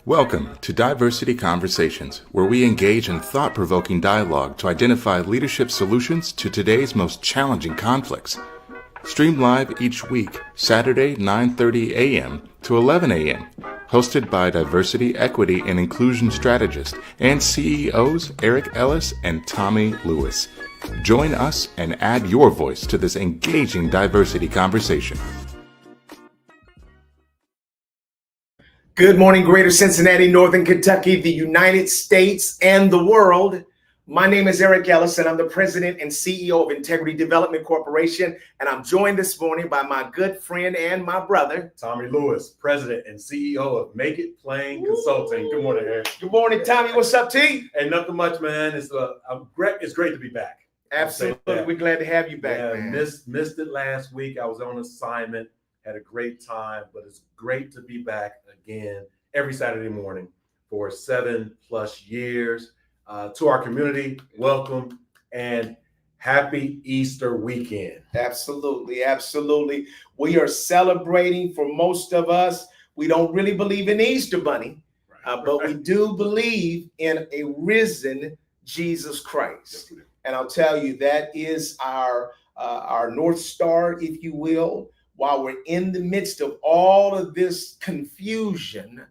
Welcome to Diversity Conversations, where we engage in thought-provoking dialogue to identify leadership solutions to today's most challenging conflicts. Stream live each week, Saturday 9:30 a.m. to 11 a.m. Hosted by Diversity, Equity, and Inclusion Strategist and CEOs Eric Ellis and Tommy Lewis. Join us and add your voice to this engaging diversity conversation. Good morning, Greater Cincinnati, Northern Kentucky, the United States, and the world. My name is Eric Ellis, and I'm the President and CEO of Integrity Development Corporation, and I'm joined this morning by my good friend and my brother, Tommy Lewis, President and CEO of Make It Plain Consulting. Good morning, Eric. Good morning, Tommy. What's up, T? Hey, nothing much, man. It's great to be back. Absolutely. We're glad to have you back, yeah, man. Missed it last week. I was on assignment, had a great time, but it's great to be back again every Saturday morning for 7+ years. To our community, welcome and happy Easter weekend. Absolutely, absolutely. We are celebrating. For most of us, we don't really believe in Easter Bunny, but we do believe in a risen Jesus Christ. And I'll tell you, that is our North Star, if you will. While we're in the midst of all of this confusion,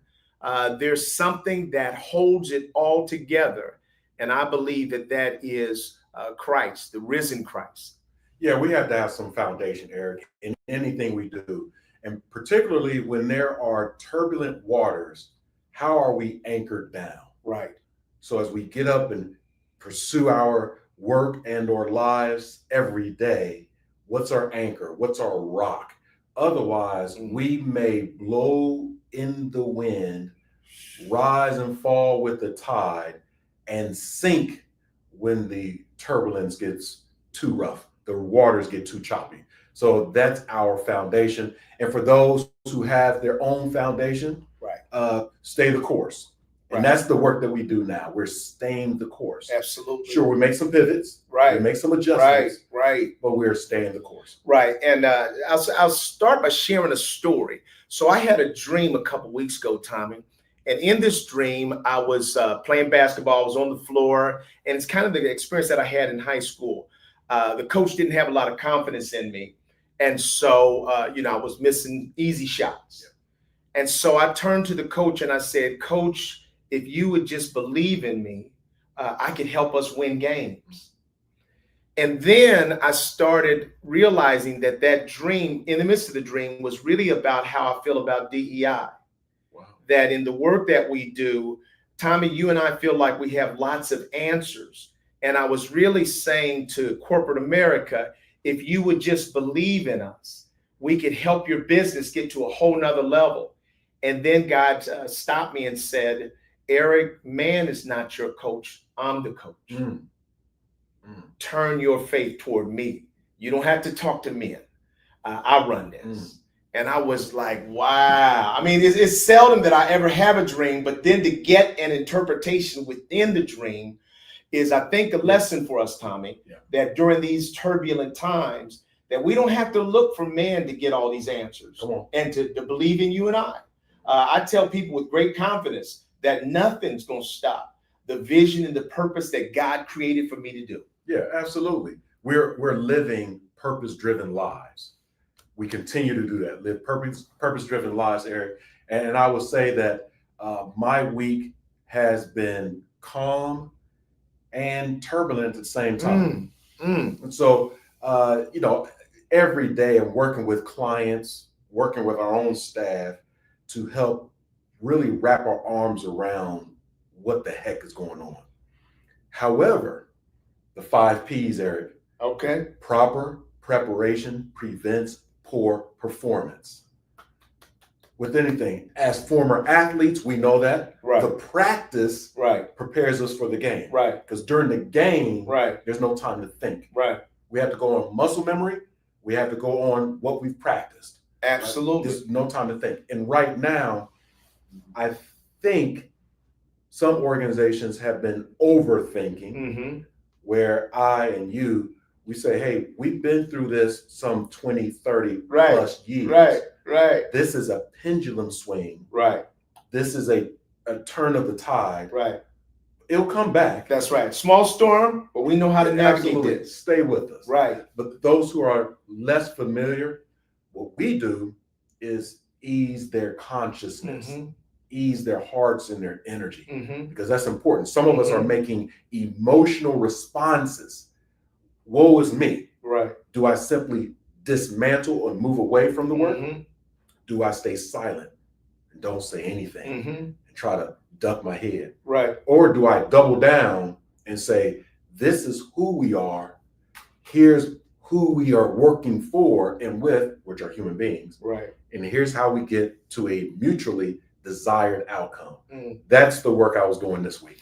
there's something that holds it all together. And I believe that is Christ, the risen Christ. Yeah, we have to have some foundation, Eric, in anything we do. And particularly when there are turbulent waters, how are we anchored down? Right. So as we get up and pursue our work and or lives every day, what's our anchor? What's our rock? Otherwise, we may blow in the wind, rise and fall with the tide, and sink when the turbulence gets too rough, the waters get too choppy. So that's our foundation. And for those who have their own foundation, stay the course. And that's the work that we do now. We're staying the course. Absolutely. Sure, we make some pivots. Right. We make some adjustments. Right. But we're staying the course. Right. And I'll start by sharing a story. So I had a dream a couple weeks ago, Tommy. And in this dream, I was playing basketball. I was on the floor. And it's kind of the experience that I had in high school. The coach didn't have a lot of confidence in me. And so, I was missing easy shots. Yeah. And so I turned to the coach and I said, Coach, if you would just believe in me, I could help us win games. And then I started realizing that dream, in the midst of the dream, was really about how I feel about DEI. Wow. That in the work that we do, Tommy, you and I feel like we have lots of answers. And I was really saying to corporate America, if you would just believe in us, we could help your business get to a whole nother level. And then God stopped me and said, Eric, man is not your coach. I'm the coach. Turn your faith toward me. You don't have to talk to men. I run this. And I was like, wow. I mean, it's seldom that I ever have a dream, but then to get an interpretation within the dream is, I think, a lesson for us, Tommy, that during these turbulent times, that we don't have to look for man to get all these answers and to believe in you and I. I tell people with great confidence that nothing's going to stop the vision and the purpose that God created for me to do. Yeah, absolutely. We're living purpose-driven lives. We continue to do that, live purpose-driven lives, Eric. And I will say that my week has been calm and turbulent at the same time. And so, every day I'm working with clients, working with our own staff to help really wrap our arms around what the heck is going on. However, the 5 P's, Eric. Okay. Proper preparation prevents poor performance. With anything, as former athletes, we know that the practice prepares us for the game. Right. Because during the game, there's no time to think. Right. We have to go on muscle memory. We have to go on what we've practiced. Absolutely. There's no time to think. And right now, I think some organizations have been overthinking, where I and you, we say, hey, we've been through this some 20, 30 plus years. Right. This is a pendulum swing. Right. This is a a turn of the tide. Right. It'll come back. That's right. Small storm, but we know how to navigate Absolutely. this. Stay with us. Right. But those who are less familiar, what we do is ease their consciousness, ease their hearts and their energy, because that's important. Some of us are making emotional responses. Woe is me. Right. Do I simply dismantle and move away from the work? Do I stay silent and don't say anything and try to duck my head? Right. Or do I double down and say, this is who we are, here's who we are working for and with, which are human beings. Right. And here's how we get to a mutually desired outcome. That's the work I was doing this week.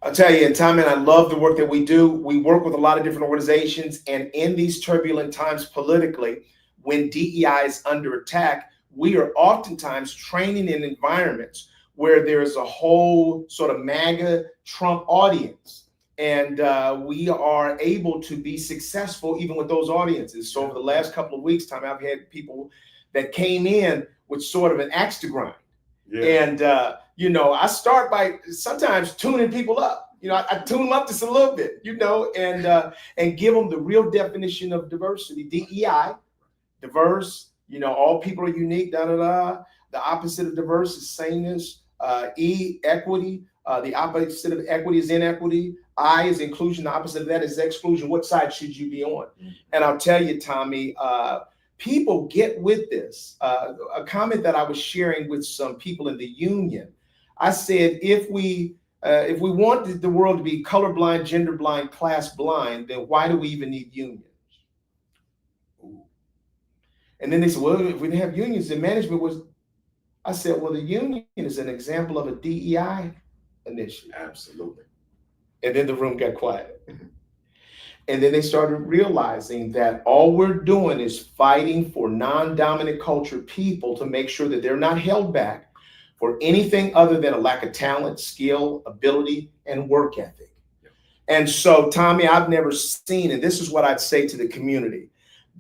I'll tell you, and Tommy, and I love the work that we do. We work with a lot of different organizations, and in these turbulent times politically, when DEI is under attack, we are oftentimes training in environments where there's a whole sort of MAGA Trump audience. And we are able to be successful even with those audiences. So over the last couple of weeks, Tommy, I've had people that came in with sort of an axe to grind. Yeah. And, you know, I start by sometimes tuning people up. You know, I tune them up just a little bit, you know, and give them the real definition of diversity. DEI, diverse, you know, all people are unique, da, da, da. The opposite of diverse is sameness. Equity. The opposite of equity is inequity. I is inclusion. The opposite of that is exclusion. What side should you be on? And I'll tell you, Tommy, people get with this. A comment that I was sharing with some people in the union, I said, if we want the world to be colorblind, gender blind, class blind, then why do we even need unions? And then they said, well, if we didn't have unions, then management was. I said, well, the union is an example of a DEI initiative. Absolutely. And then the room got quiet. And then they started realizing that all we're doing is fighting for non-dominant culture people to make sure that they're not held back for anything other than a lack of talent, skill, ability, and work ethic. And so, Tommy, I've never seen, and this is what I'd say to the community,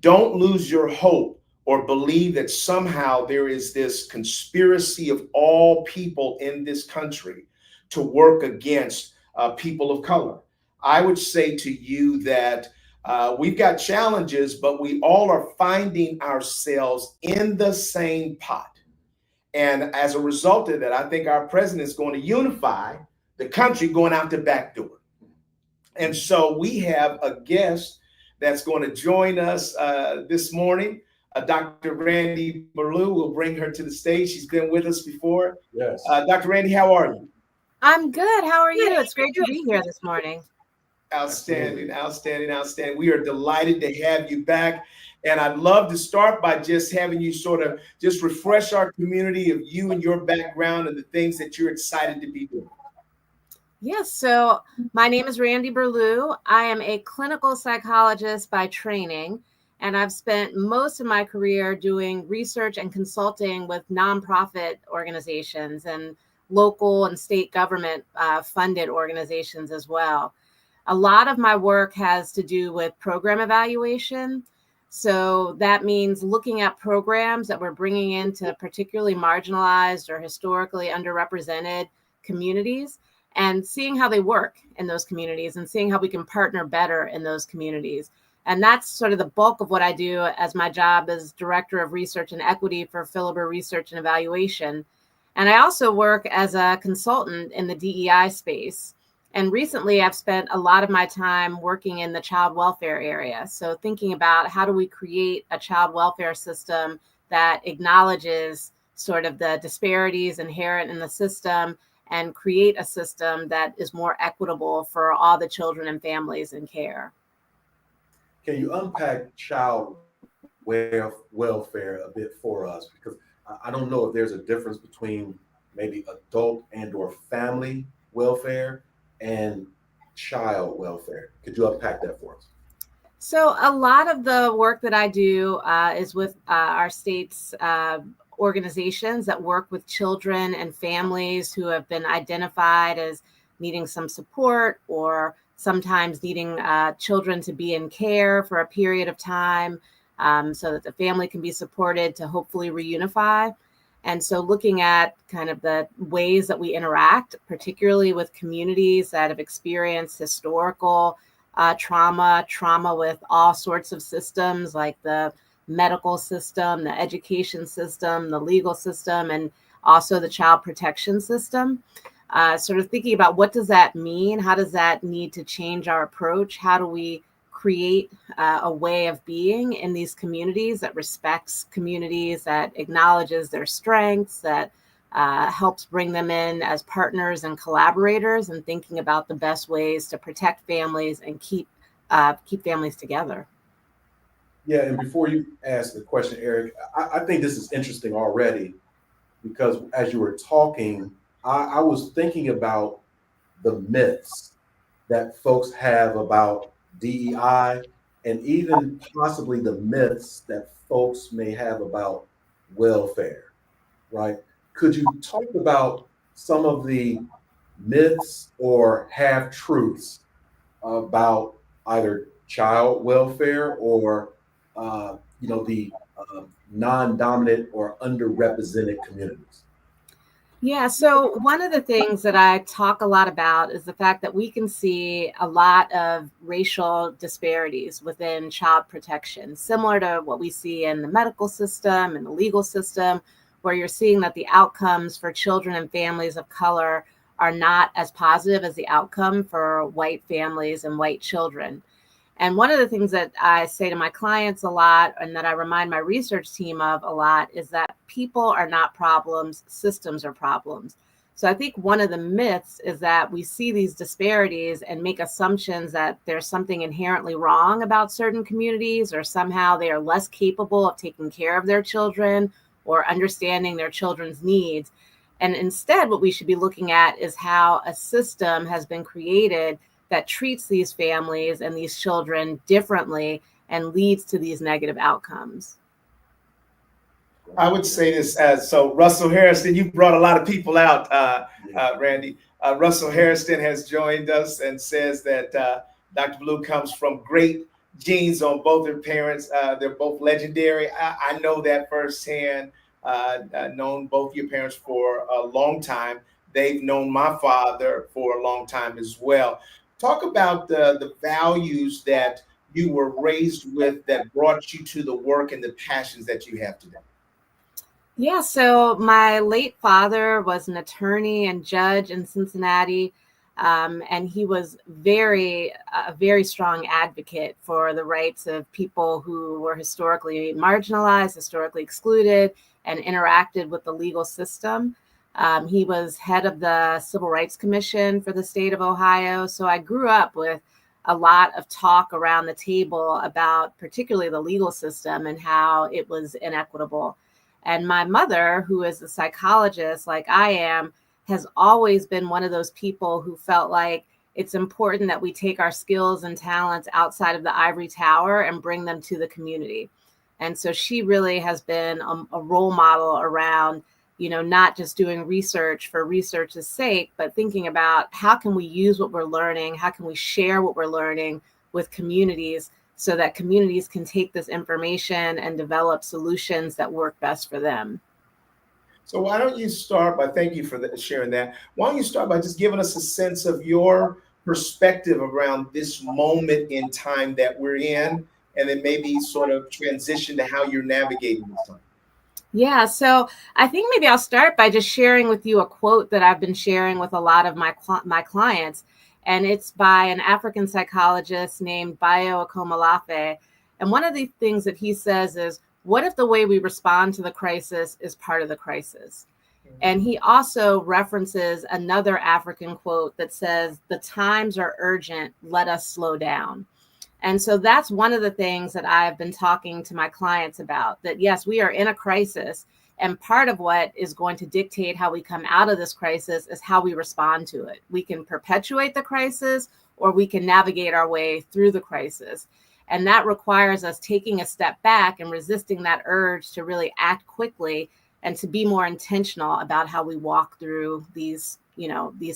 don't lose your hope or believe that somehow there is this conspiracy of all people in this country to work against people of color. I would say to you that we've got challenges, but we all are finding ourselves in the same pot. And as a result of that, I think our president is going to unify the country going out the back door. And so we have a guest that's going to join us this morning. Dr. Randy Berlew will bring her to the stage. She's been with us before. Yes. Dr. Randy, how are you? I'm good. How are you? It's great to be here this morning. Outstanding, outstanding, outstanding. We are delighted to have you back. And I'd love to start by just having you sort of just refresh our community of you and your background and the things that you're excited to be doing. Yes. So my name is Randy Berlew. I am a clinical psychologist by training, and I've spent most of my career doing research and consulting with nonprofit organizations and local and state government funded organizations as well. A lot of my work has to do with program evaluation. So that means looking at programs that we're bringing into particularly marginalized or historically underrepresented communities and seeing how they work in those communities and seeing how we can partner better in those communities. And that's sort of the bulk of what I do as my job as Director of Research and Equity for Philibert Research and Evaluation. And I also work as a consultant in the DEI space. And recently, I've spent a lot of my time working in the child welfare area. So thinking about how do we create a child welfare system that acknowledges sort of the disparities inherent in the system and create a system that is more equitable for all the children and families in care. Can you unpack child welfare a bit for us? Because I don't know if there's a difference between maybe adult and or family welfare and child welfare. Could you unpack that for us? So a lot of the work that I do is with our state's organizations that work with children and families who have been identified as needing some support or sometimes needing children to be in care for a period of time so that the family can be supported to hopefully reunify. And so looking at kind of the ways that we interact, particularly with communities that have experienced historical trauma with all sorts of systems like the medical system, the education system, the legal system, and also the child protection system. Sort of thinking about what does that mean? How does that need to change our approach? How do we create a way of being in these communities that respects communities, that acknowledges their strengths, that helps bring them in as partners and collaborators, and thinking about the best ways to protect families and keep families together. Yeah, and before you ask the question, Eric, I think this is interesting already because as you were talking, I was thinking about the myths that folks have about DEI and even possibly the myths that folks may have about welfare, right? Could you talk about some of the myths or half truths about either child welfare or the non-dominant or underrepresented communities? Yeah, so one of the things that I talk a lot about is the fact that we can see a lot of racial disparities within child protection, similar to what we see in the medical system and the legal system, where you're seeing that the outcomes for children and families of color are not as positive as the outcome for white families and white children. And one of the things that I say to my clients a lot and that I remind my research team of a lot is that people are not problems, systems are problems. So I think one of the myths is that we see these disparities and make assumptions that there's something inherently wrong about certain communities, or somehow they are less capable of taking care of their children or understanding their children's needs. And instead, what we should be looking at is how a system has been created that treats these families and these children differently and leads to these negative outcomes. I would say this so Russell Harrison, you brought a lot of people out, Randy. Russell Harrison has joined us and says that Dr. Blue comes from great genes on both their parents. They're both legendary. I know that firsthand. Known both your parents for a long time. They've known my father for a long time as well. Talk about the values that you were raised with that brought you to the work and the passions that you have today. Yeah, so my late father was an attorney and judge in Cincinnati, and he was a very strong advocate for the rights of people who were historically marginalized, historically excluded, and interacted with the legal system. He was head of the Civil Rights Commission for the state of Ohio. So I grew up with a lot of talk around the table about particularly the legal system and how it was inequitable. And my mother, who is a psychologist like I am, has always been one of those people who felt like it's important that we take our skills and talents outside of the ivory tower and bring them to the community. And so she really has been a role model around, not just doing research for research's sake, but thinking about how can we use what we're learning? How can we share what we're learning with communities so that communities can take this information and develop solutions that work best for them? So why don't you start by, thank you for sharing that. Why don't you start by just giving us a sense of your perspective around this moment in time that we're in, and then maybe sort of transition to how you're navigating this time. Yeah, so I think maybe I'll start by just sharing with you a quote that I've been sharing with a lot of my clients, and it's by an African psychologist named Bayo Akomolafe. And one of the things that he says is, what if the way we respond to the crisis is part of the crisis? And he also references another African quote that says, the times are urgent, let us slow down. And so that's one of the things that I've been talking to my clients about, that yes, we are in a crisis. And part of what is going to dictate how we come out of this crisis is how we respond to it. We can perpetuate the crisis, or we can navigate our way through the crisis. And that requires us taking a step back and resisting that urge to really act quickly and to be more intentional about how we walk through these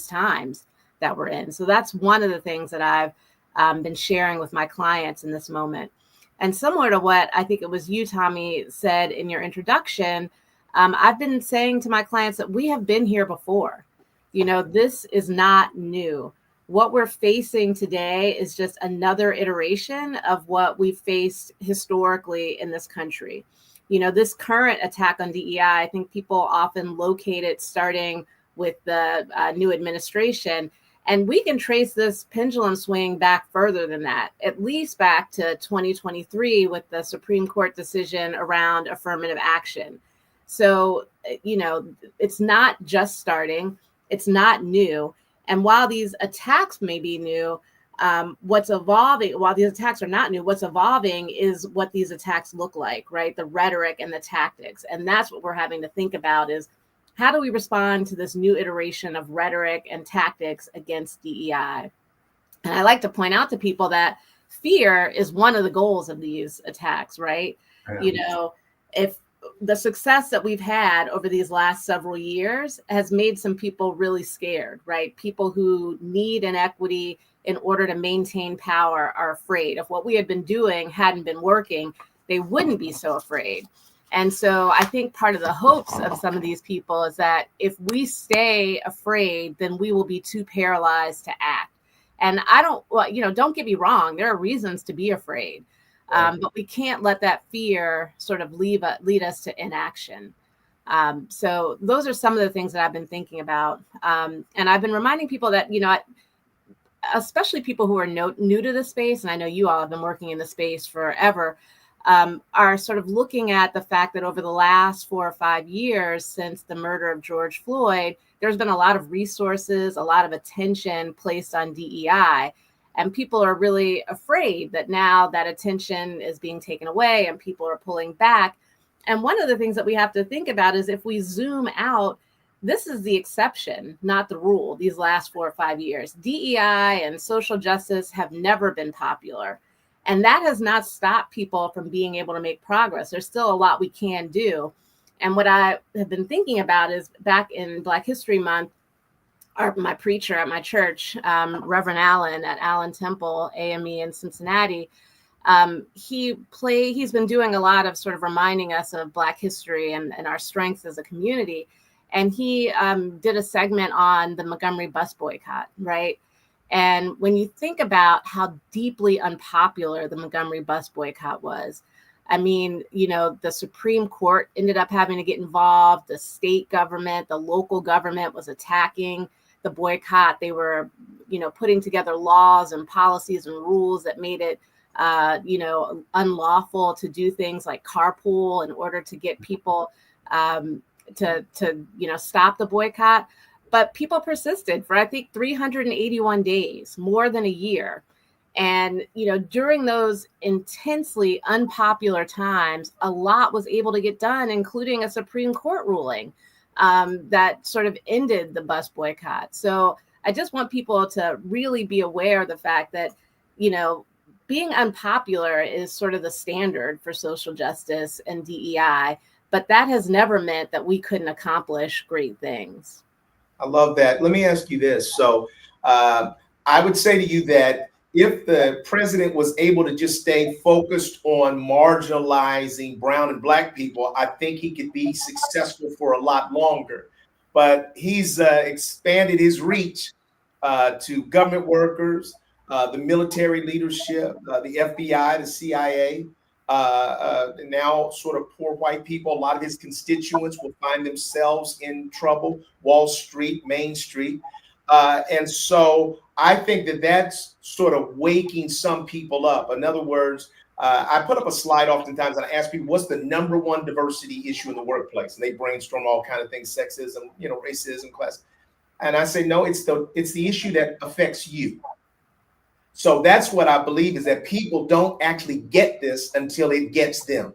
times that we're in. So that's one of the things that I've been sharing with my clients in this moment. And similar to what I think it was you, Tommy, said in your introduction, I've been saying to my clients that we have been here before. This is not new. What we're facing today is just another iteration of what we've faced historically in this country. This current attack on DEI, I think people often locate it starting with the new administration. And we can trace this pendulum swing back further than that, at least back to 2023 with the Supreme Court decision around affirmative action. So, it's not just starting, it's not new. And while these attacks may be new, what's evolving, while these attacks are not new, what's evolving is what these attacks look like, right? The rhetoric and the tactics. And that's what we're having to think about is, how do we respond to this new iteration of rhetoric and tactics against DEI? And I like to point out to people that fear is one of the goals of these attacks, right? Yeah. If the success that we've had over these last several years has made some people really scared, right? People who need inequity in order to maintain power are afraid. If what we had been doing hadn't been working, they wouldn't be so afraid. And so I think part of the hopes of some of these people is that if we stay afraid, then we will be too paralyzed to act. And don't get me wrong, there are reasons to be afraid. But we can't let that fear sort of lead us to inaction. So those are some of the things that I've been thinking about. And I've been reminding people that, especially people who are new to the space, and I know you all have been working in the space forever, are sort of looking at the fact that over the last 4 or 5 years since the murder of George Floyd, there's been a lot of resources, a lot of attention placed on DEI. And people are really afraid that now that attention is being taken away and people are pulling back. And one of the things that we have to think about is if we zoom out, this is the exception, not the rule, these last 4 or 5 years. DEI and social justice have never been popular. And that has not stopped people from being able to make progress. There's still a lot we can do. And what I have been thinking about is back in Black History Month, my preacher at my church, Reverend Allen at Allen Temple AME in Cincinnati, he's been doing a lot of sort of reminding us of Black history and our strengths as a community. And he did a segment on the Montgomery bus boycott, right? And when you think about how deeply unpopular the Montgomery bus boycott was, I mean, the Supreme Court ended up having to get involved. The state government, the local government was attacking the boycott. They were, putting together laws and policies and rules that made it, unlawful to do things like carpool in order to get people to stop the boycott. But people persisted for, I think, 381 days, more than a year. And, during those intensely unpopular times, a lot was able to get done, including a Supreme Court ruling that sort of ended the bus boycott. So I just want people to really be aware of the fact that, being unpopular is sort of the standard for social justice and DEI, but that has never meant that we couldn't accomplish great things. I love that. Let me ask you this. So I would say to you that if the president was able to just stay focused on marginalizing brown and Black people, I think he could be successful for a lot longer. But he's expanded his reach to government workers, the military leadership, the FBI, the CIA, now sort of poor white people. A lot of his constituents will find themselves in trouble, Wall Street, Main Street. And so I think that that's sort of waking some people up. In other words, I put up a slide oftentimes and I ask people, what's the number one diversity issue in the workplace? And they brainstorm all kinds of things, sexism, racism, class. And I say, no, it's the issue that affects you. So that's what I believe, is that people don't actually get this until it gets them.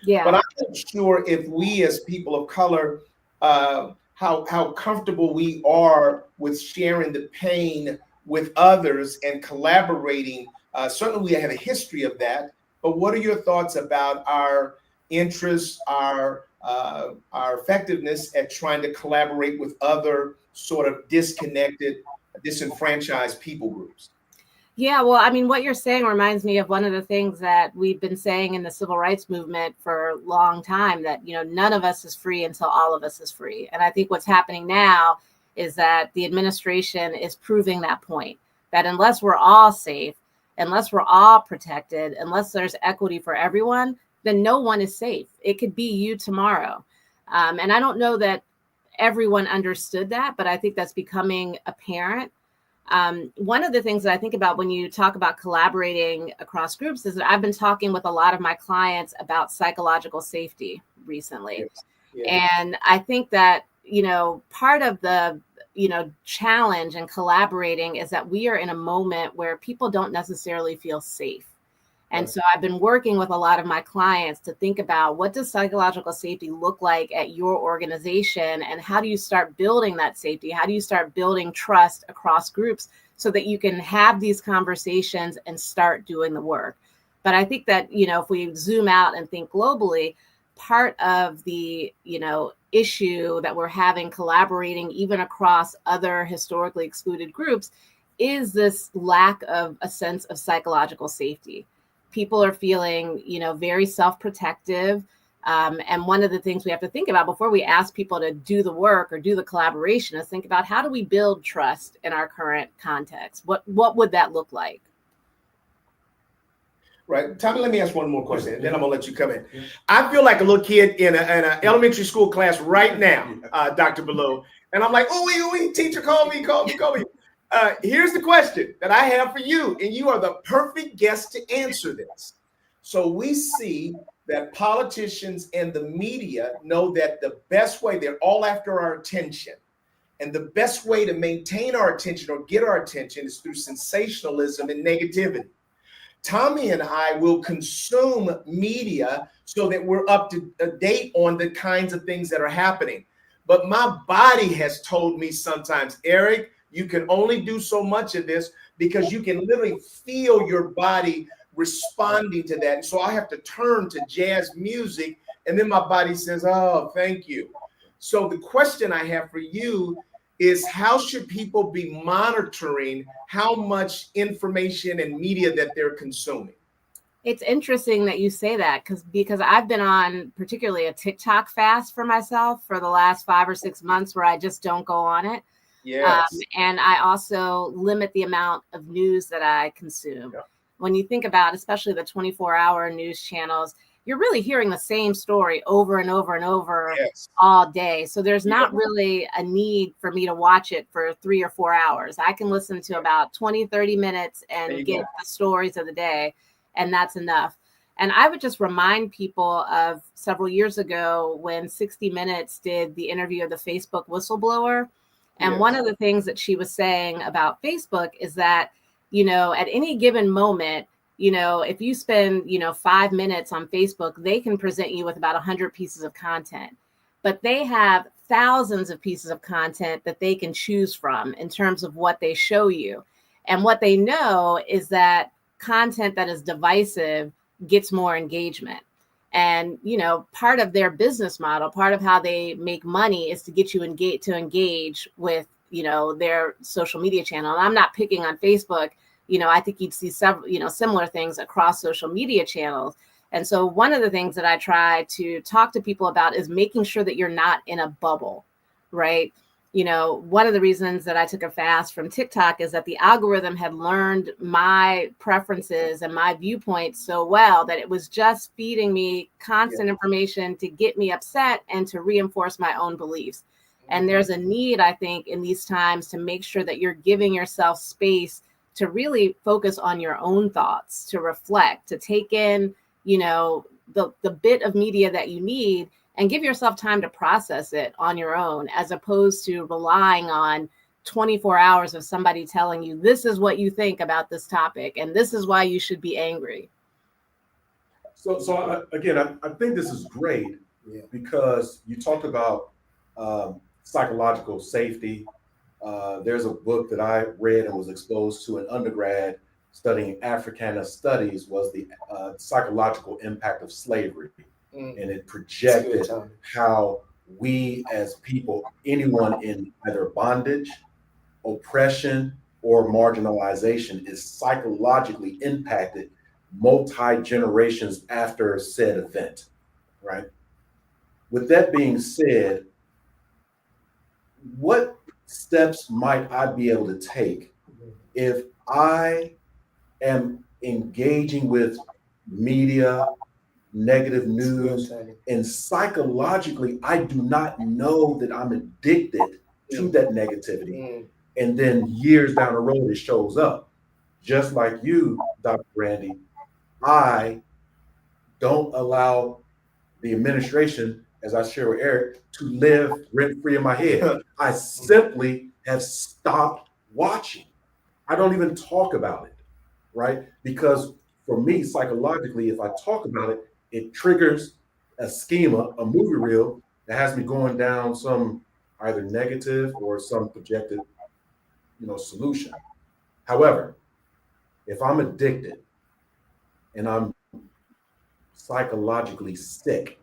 Yeah. But I'm not sure if we as people of color, how comfortable we are with sharing the pain with others and collaborating. Certainly we have a history of that, but what are your thoughts about our interests, our effectiveness at trying to collaborate with other sort of disconnected, disenfranchised people groups? Yeah, well, I mean, what you're saying reminds me of one of the things that we've been saying in the civil rights movement for a long time, that, none of us is free until all of us is free. And I think what's happening now is that the administration is proving that point, that unless we're all safe, unless we're all protected, unless there's equity for everyone, then no one is safe. It could be you tomorrow. And I don't know that everyone understood that, but I think that's becoming apparent. One of the things that I think about when you talk about collaborating across groups is that I've been talking with a lot of my clients about psychological safety recently. Yes. Yeah. And I think that, part of the, challenge in collaborating is that we are in a moment where people don't necessarily feel safe. And Right. so I've been working with a lot of my clients to think about, what does psychological safety look like at your organization? And how do you start building that safety? How do you start building trust across groups so that you can have these conversations and start doing the work? But I think that, if we zoom out and think globally, part of the, issue that we're having collaborating even across other historically excluded groups is this lack of a sense of psychological safety. People are feeling, very self-protective. And one of the things we have to think about before we ask people to do the work or do the collaboration is think about, how do we build trust in our current context? What would that look like? Right. Tommy, let me ask one more question, and then I'm going to let you come in. I feel like a little kid in an elementary school class right now, Dr. Ballou. And I'm like, ooh, teacher, call me. Here's the question that I have for you, and you are the perfect guest to answer this. So we see that politicians and the media know that the best way, they're all after our attention. And the best way to maintain our attention or get our attention is through sensationalism and negativity. Tommy and I will consume media so that we're up to date on the kinds of things that are happening. But my body has told me sometimes, Eric, you can only do so much of this because you can literally feel your body responding to that. And so I have to turn to jazz music, and then my body says, oh, thank you. So the question I have for you is, how should people be monitoring how much information and media that they're consuming? It's interesting that you say that, because I've been on particularly a TikTok fast for myself for the last 5 or 6 months where I just don't go on it. Yes. And I also limit the amount of news that I consume. Yeah. When you think about, especially the 24-hour news channels, you're really hearing the same story over and over and over all day. So there's not really a need for me to watch it for 3 or 4 hours. I can listen to about 20, 30 minutes and get the stories of the day, and that's enough. And I would just remind people of several years ago when 60 Minutes did the interview of the Facebook whistleblower. And one of the things that she was saying about Facebook is that, at any given moment, if you spend, 5 minutes on Facebook, they can present you with about 100 pieces of content, but they have thousands of pieces of content that they can choose from in terms of what they show you. And what they know is that content that is divisive gets more engagement. And, part of their business model, part of how they make money is to get you engage with, their social media channel. And I'm not picking on Facebook. I think you'd see several, similar things across social media channels. And so one of the things that I try to talk to people about is making sure that you're not in a bubble, right? One of the reasons that I took a fast from TikTok is that the algorithm had learned my preferences and my viewpoints so well that it was just feeding me constant information to get me upset and to reinforce my own beliefs. And there's a need, I think, in these times to make sure that you're giving yourself space to really focus on your own thoughts, to reflect, to take in, the bit of media that you need and give yourself time to process it on your own, as opposed to relying on 24 hours of somebody telling you, this is what you think about this topic, and this is why you should be angry. So again, I think this is great because you talked about psychological safety. There's a book that I read and was exposed to in undergrad studying Africana studies, was the psychological impact of slavery. And it projected how we as people, anyone in either bondage, oppression, or marginalization is psychologically impacted multi-generations after said event, right? With that being said, what steps might I be able to take if I am engaging with media, negative news, and psychologically, I do not know that I'm addicted to that negativity. And then years down the road, it shows up. Just like you, Dr. Randy, I don't allow the administration, as I share with Eric, to live rent free in my head. I simply have stopped watching. I don't even talk about it, right? Because for me, psychologically, if I talk about it, it triggers a schema, a movie reel that has me going down some either negative or some projected, solution. However, if I'm addicted and I'm psychologically sick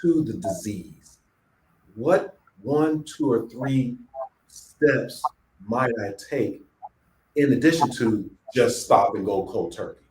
to the disease, what 1, 2, or 3 steps might I take in addition to just stop and go cold turkey?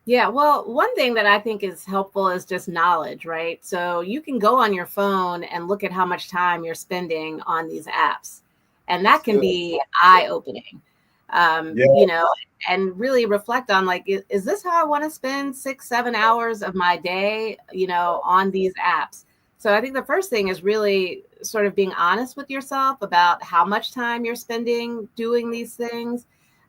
Yeah, well, one thing that I think is helpful is just knowledge, right? So you can go on your phone and look at how much time you're spending on these apps, and that can be eye-opening. And really reflect on, like, is this how I want to spend 6, 7 hours of my day, on these apps? So I think the first thing is really sort of being honest with yourself about how much time you're spending doing these things.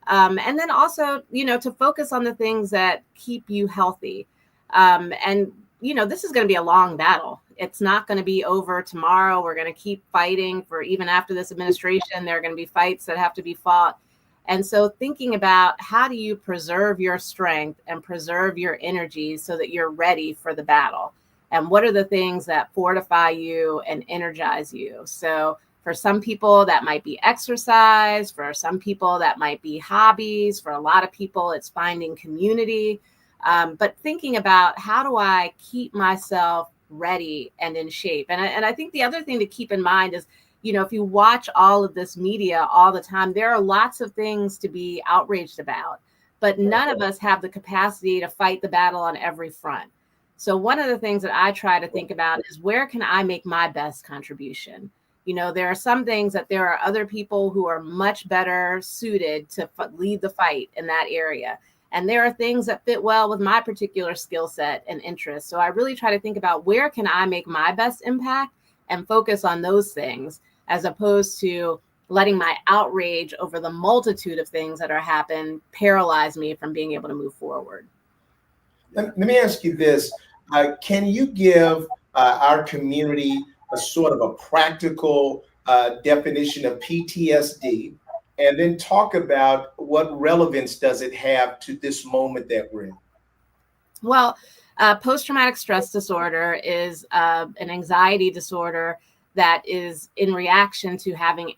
And then also, to focus on the things that keep you healthy. And this is going to be a long battle. It's not going to be over tomorrow. We're going to keep fighting for, even after this administration, there are going to be fights that have to be fought. And so thinking about how do you preserve your strength and preserve your energy so that you're ready for the battle? And what are the things that fortify you and energize you? So for some people, that might be exercise. For some people, that might be hobbies. For a lot of people, it's finding community. But thinking about, how do I keep myself ready and in shape? And I think the other thing to keep in mind is, if you watch all of this media all the time, there are lots of things to be outraged about, but none of us have the capacity to fight the battle on every front. So one of the things that I try to think about is, where can I make my best contribution? There are some things that there are other people who are much better suited to lead the fight in that area. And there are things that fit well with my particular skill set and interest. So I really try to think about, where can I make my best impact and focus on those things, as opposed to letting my outrage over the multitude of things that are happening paralyze me from being able to move forward. Let me ask you this. Can you give our community a sort of a practical definition of PTSD, and then talk about what relevance does it have to this moment that we're in? Well, post-traumatic stress disorder is an anxiety disorder that is in reaction to having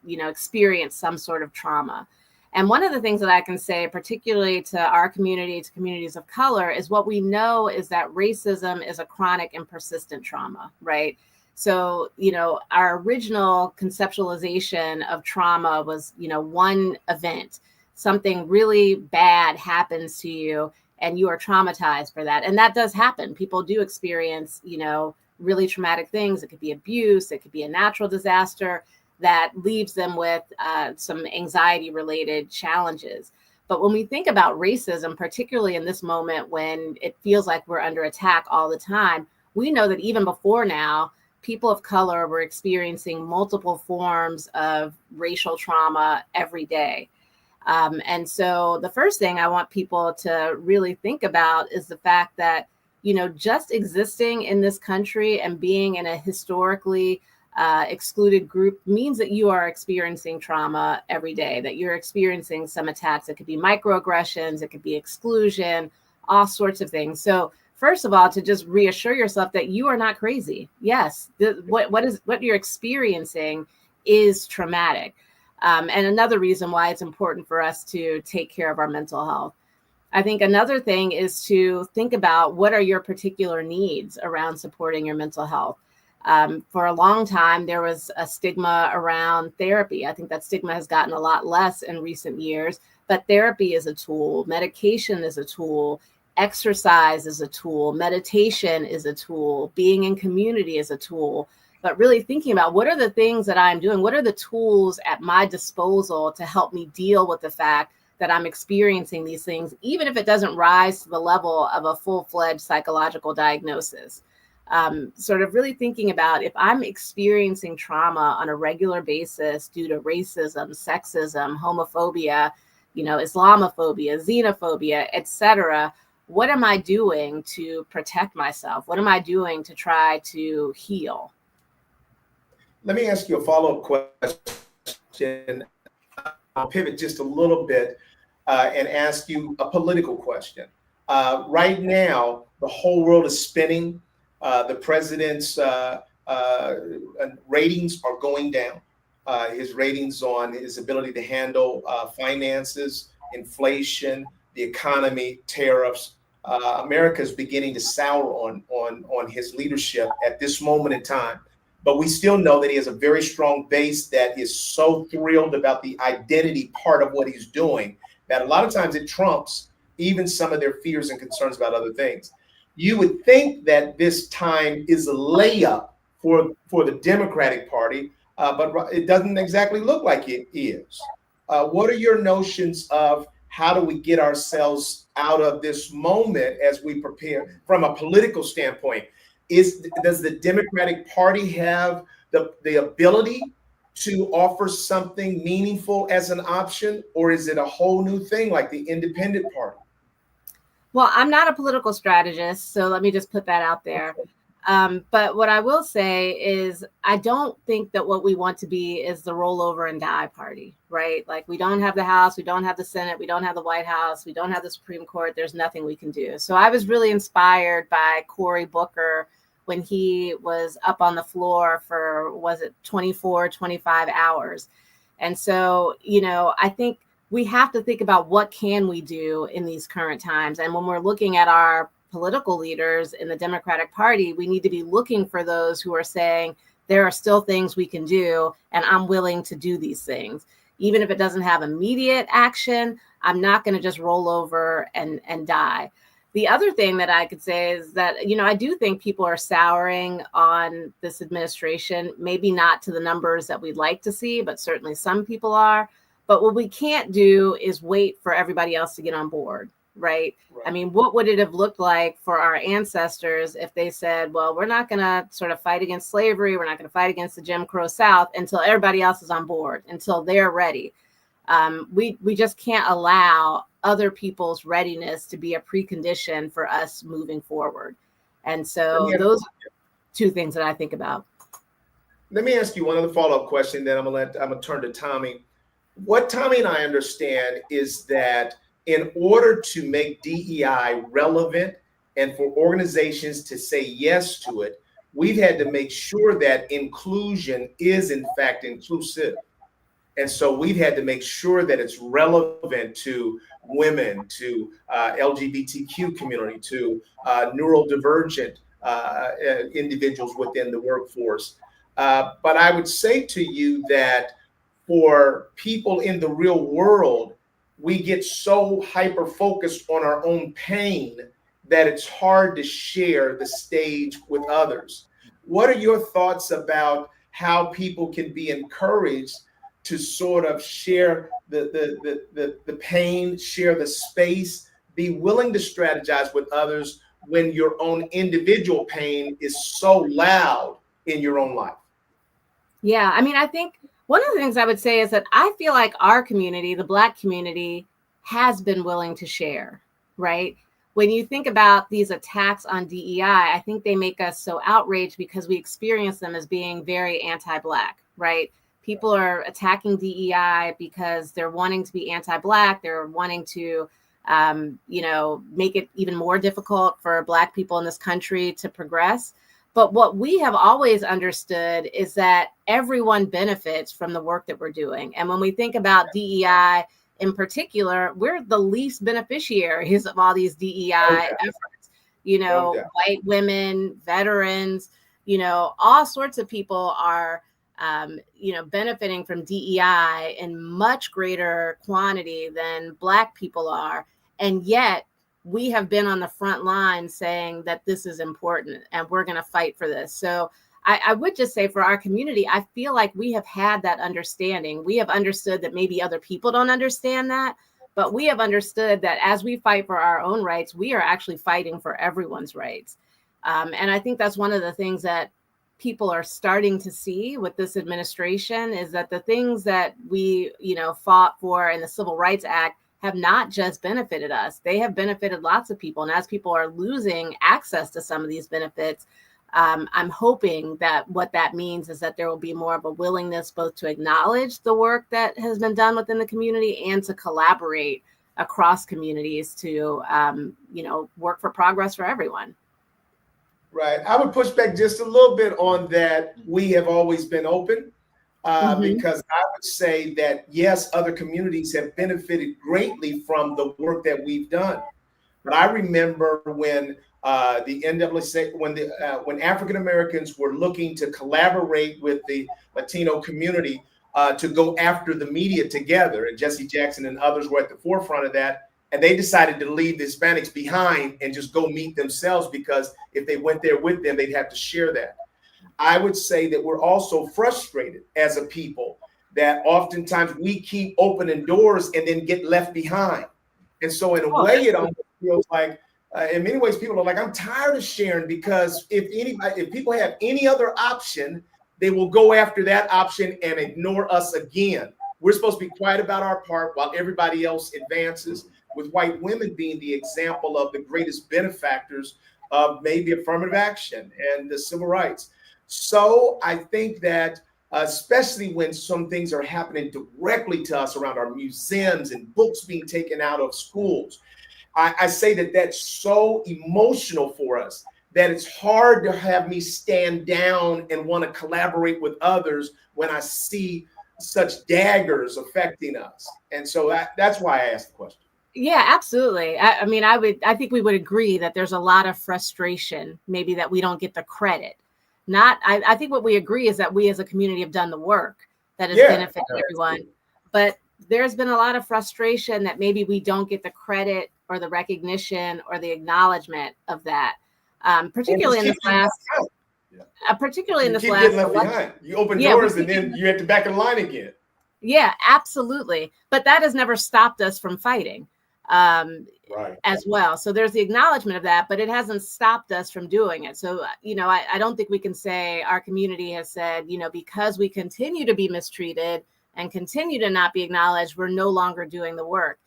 experienced some sort of trauma. And one of the things that I can say, particularly to our community, to communities of color, is what we know is that racism is a chronic and persistent trauma, right? So, our original conceptualization of trauma was, one event, something really bad happens to you and you are traumatized for that. And that does happen. People do experience, really traumatic things. It could be abuse, it could be a natural disaster that leaves them with some anxiety related challenges. But when we think about racism, particularly in this moment when it feels like we're under attack all the time, we know that even before now, people of color were experiencing multiple forms of racial trauma every day. And so the first thing I want people to really think about is the fact that, just existing in this country and being in a historically excluded group means that you are experiencing trauma every day, that you're experiencing some attacks. It could be microaggressions, it could be exclusion, all sorts of things. So first of all, to just reassure yourself that you are not crazy. Yes, what you're experiencing is traumatic. And another reason why it's important for us to take care of our mental health. I think another thing is to think about, what are your particular needs around supporting your mental health. For a long time, there was a stigma around therapy. I think that stigma has gotten a lot less in recent years, but therapy is a tool, medication is a tool, exercise is a tool, meditation is a tool, being in community is a tool. But really thinking about what are the things that I'm doing? What are the tools at my disposal to help me deal with the fact that I'm experiencing these things, even if it doesn't rise to the level of a full-fledged psychological diagnosis? Sort of really thinking about if I'm experiencing trauma on a regular basis due to racism, sexism, homophobia, Islamophobia, xenophobia, etc., what am I doing to protect myself? What am I doing to try to heal? Let me ask you a follow-up question. I'll pivot just a little bit and ask you a political question. Right now, the whole world is spinning. The president's ratings are going down. His ratings on his ability to handle finances, inflation, the economy, tariffs. America is beginning to sour on his leadership at this moment in time. But we still know that he has a very strong base that is so thrilled about the identity part of what he's doing that a lot of times it trumps even some of their fears and concerns about other things. You would think that this time is a layup for the Democratic Party, but it doesn't exactly look like it is. What are your notions of how do we get ourselves out of this moment as we prepare from a political standpoint? Does the Democratic Party have the ability to offer something meaningful as an option, or is it a whole new thing like the Independent Party? Well, I'm not a political strategist, so let me just put that out there. But what I will say is I don't think that what we want to be is the roll over and die party, right? Like we don't have the House, we don't have the Senate, we don't have the White House, we don't have the Supreme Court. There's nothing we can do. So I was really inspired by Cory Booker when he was up on the floor for, was it 24, 25 hours? And so, I think we have to think about what can we do in these current times. And when we're looking at our political leaders in the Democratic Party, we need to be looking for those who are saying there are still things we can do, and I'm willing to do these things. Even if it doesn't have immediate action, I'm not going to just roll over and die. The other thing that I could say is that, I do think people are souring on this administration, maybe not to the numbers that we'd like to see, but certainly some people are. But what we can't do is wait for everybody else to get on board, right? I mean, what would it have looked like for our ancestors if they said, well, we're not going to sort of fight against slavery, we're not going to fight against the Jim Crow South until everybody else is on board, until they're ready. We just can't allow other people's readiness to be a precondition for us moving forward. And so those are two things that I think about. Let me ask you one other follow-up question, then I'm gonna turn to Tommy. What Tommy and I understand is that in order to make DEI relevant and for organizations to say yes to it, we've had to make sure that inclusion is in fact inclusive. And so we've had to make sure that it's relevant to women, to LGBTQ community, to neurodivergent individuals within the workforce. But I would say to you that for people in the real world, we get so hyper-focused on our own pain that it's hard to share the stage with others. What are your thoughts about how people can be encouraged to sort of share the pain, share the space, be willing to strategize with others when your own individual pain is so loud in your own life? Yeah, I mean, I think one of the things I would say is that I feel like our community, the Black community, has been willing to share, right? When you think about these attacks on DEI, I think they make us so outraged because we experience them as being very anti-Black, right? People are attacking DEI because they're wanting to be anti-Black. They're wanting to, make it even more difficult for Black people in this country to progress. But what we have always understood is that everyone benefits from the work that we're doing. And when we think about DEI in particular, we're the least beneficiaries of all these DEI efforts. White women, veterans, all sorts of people are, benefiting from DEI in much greater quantity than Black people are. And yet we have been on the front line saying that this is important and we're going to fight for this. So I would just say for our community, I feel like we have had that understanding. We have understood that maybe other people don't understand that, but we have understood that as we fight for our own rights, we are actually fighting for everyone's rights. And I think that's one of the things that people are starting to see with this administration is that the things that we, fought for in the Civil Rights Act have not just benefited us. They have benefited lots of people. And as people are losing access to some of these benefits, I'm hoping that what that means is that there will be more of a willingness both to acknowledge the work that has been done within the community and to collaborate across communities to, work for progress for everyone. Right. I would push back just a little bit on that. We have always been open because I would say that, yes, other communities have benefited greatly from the work that we've done. But I remember when the NAACP, when African Americans were looking to collaborate with the Latino community to go after the media together, and Jesse Jackson and others were at the forefront of that, and they decided to leave the Hispanics behind and just go meet themselves because if they went there with them, they'd have to share that. I would say that we're also frustrated as a people that oftentimes we keep opening doors and then get left behind. And so in a way, it almost feels like, in many ways, people are like, I'm tired of sharing because if people have any other option, they will go after that option and ignore us again. We're supposed to be quiet about our part while everybody else advances, with white women being the example of the greatest benefactors of maybe affirmative action and the civil rights. So I think that especially when some things are happening directly to us around our museums and books being taken out of schools, I say that that's so emotional for us that it's hard to have me stand down and want to collaborate with others when I see such daggers affecting us. And so that's why I asked the question. Yeah, absolutely. I think we would agree that there's a lot of frustration, maybe that we don't get the credit. I think what we agree is that we as a community have done the work that has benefited everyone. But there's been a lot of frustration that maybe we don't get the credit or the recognition or the acknowledgement of that. Particularly in this last election. You open doors and then you're at the back of the line again. Yeah, absolutely. But that has never stopped us from fighting as well. So there's the acknowledgement of that, but it hasn't stopped us from doing it. So, I don't think we can say our community has said, because we continue to be mistreated and continue to not be acknowledged, we're no longer doing the work.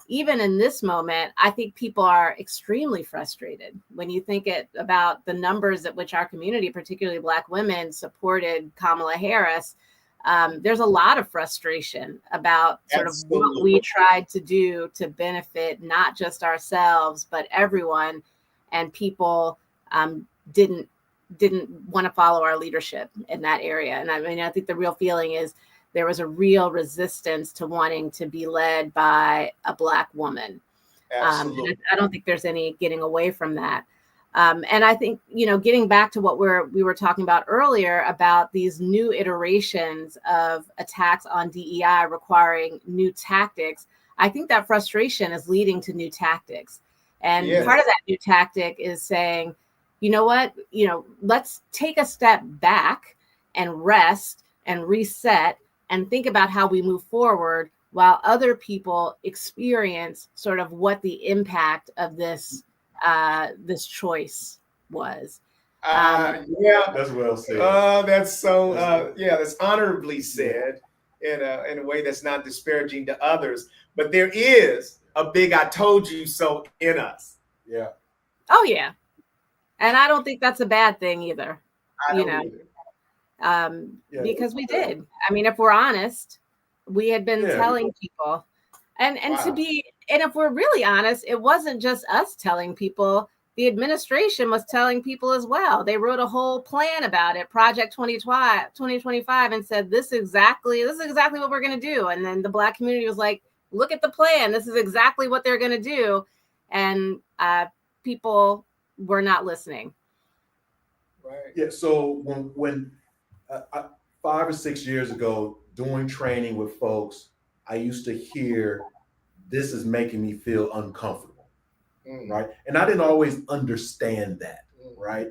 Even in this moment, I think people are extremely frustrated when you think about the numbers at which our community, particularly Black women, supported Kamala Harris. There's a lot of frustration about sort of what we tried to do to benefit not just ourselves, but everyone. And people didn't want to follow our leadership in that area. And I think the real feeling is there was a real resistance to wanting to be led by a Black woman. Absolutely. I don't think there's any getting away from that. And I think, getting back to what we were talking about earlier about these new iterations of attacks on DEI requiring new tactics, I think that frustration is leading to new tactics. And part of that new tactic is saying, you know what, let's take a step back and rest and reset and think about how we move forward while other people experience sort of what the impact of this choice was. That's well said. That's honorably said in a way that's not disparaging to others. But there is a big "I told you so" in us. Yeah. Oh yeah, and I don't think that's a bad thing either. Because we did. I mean, if we're honest, we had been telling people, and if we're really honest, it wasn't just us telling people. The administration was telling people as well. They wrote a whole plan about it, Project 2025, and said, this is exactly what we're going to do. And then the Black community was like, look at the plan. This is exactly what they're going to do. And people were not listening. Right. Yeah. So when 5 or 6 years ago, doing training with folks, I used to hear, "This is making me feel uncomfortable," right? And I didn't always understand that, right?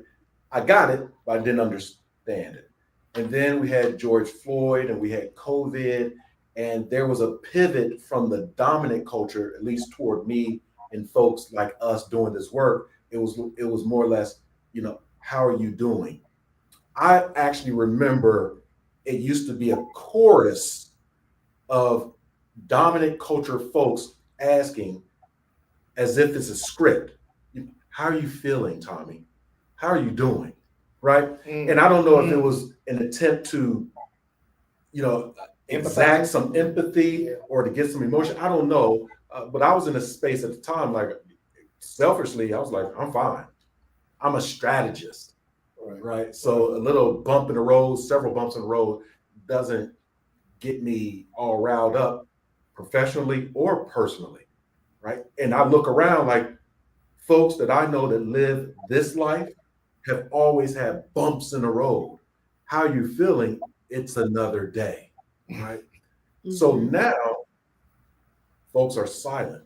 I got it, but I didn't understand it. And then we had George Floyd, and we had COVID, and there was a pivot from the dominant culture, at least toward me and folks like us doing this work. It was more or less, how are you doing? I actually remember it used to be a chorus of dominant culture folks asking, as if it's a script, "How are you feeling, Tommy? How are you doing?" Right? And I don't know if it was an attempt to, exact some empathy or to get some emotion. I don't know. But I was in a space at the time, like, selfishly, I was like, I'm fine. I'm a strategist. Right. So a little bump in the road, several bumps in the road doesn't get me all riled up professionally or personally. Right. And I look around, like, folks that I know that live this life have always had bumps in the road. How are you feeling? It's another day. Right. So now folks are silent.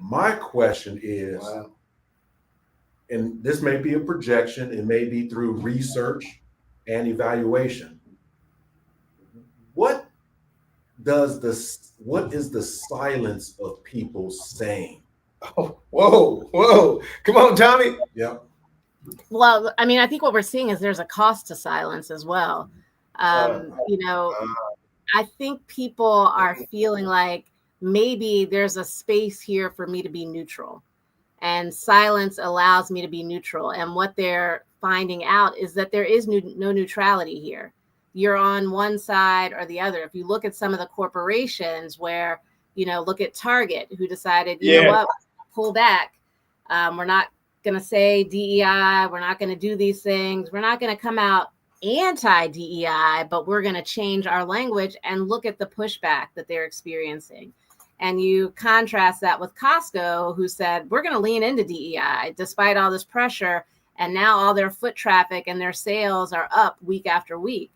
My question is, and this may be a projection, it may be through research and evaluation. What is the silence of people saying? Oh, whoa. Come on, Tommy. Yeah. Well, I mean, I think what we're seeing is there's a cost to silence as well. I think people are feeling like maybe there's a space here for me to be neutral, and silence allows me to be neutral. And what they're finding out is that there is no neutrality here. You're on one side or the other. If you look at some of the corporations where, look at Target, who decided, you know what, pull back. We're not going to say DEI. We're not going to do these things. We're not going to come out anti-DEI, but we're going to change our language, and look at the pushback that they're experiencing. And you contrast that with Costco, who said, we're going to lean into DEI despite all this pressure. And now all their foot traffic and their sales are up week after week.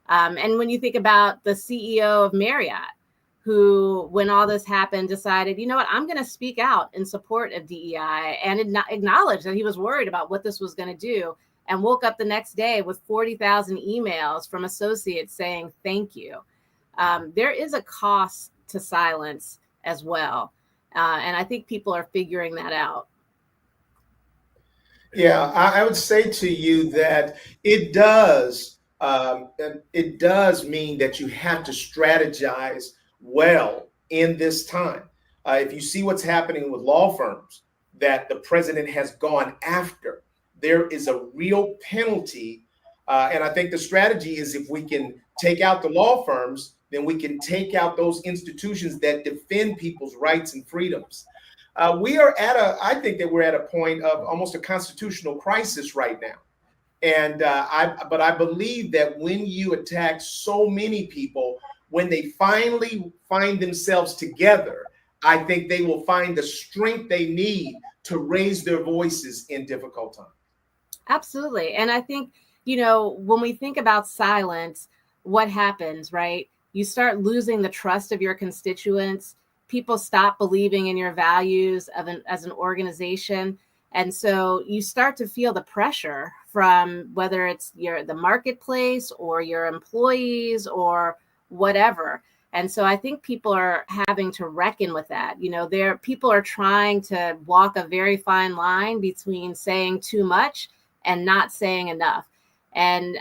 And when you think about the CEO of Marriott, who, when all this happened, decided, you know what, I'm going to speak out in support of DEI, and acknowledge that he was worried about what this was going to do, and woke up the next day with 40,000 emails from associates saying thank you. There is a cost to silence as well. And I think people are figuring that out. Yeah, I would say to you that it does mean that you have to strategize well in this time. If you see what's happening with law firms that the president has gone after, there is a real penalty. And I think the strategy is, if we can take out the law firms, then we can take out those institutions that defend people's rights and freedoms. I think that we're at a point of almost a constitutional crisis right now. And but I believe that when you attack so many people, when they finally find themselves together, I think they will find the strength they need to raise their voices in difficult times. Absolutely. And I think, when we think about silence, what happens, right? You start losing the trust of your constituents. People stop believing in your values as an organization. And so you start to feel the pressure from whether it's the marketplace or your employees or whatever. And so I think people are having to reckon with that. People are trying to walk a very fine line between saying too much and not saying enough. And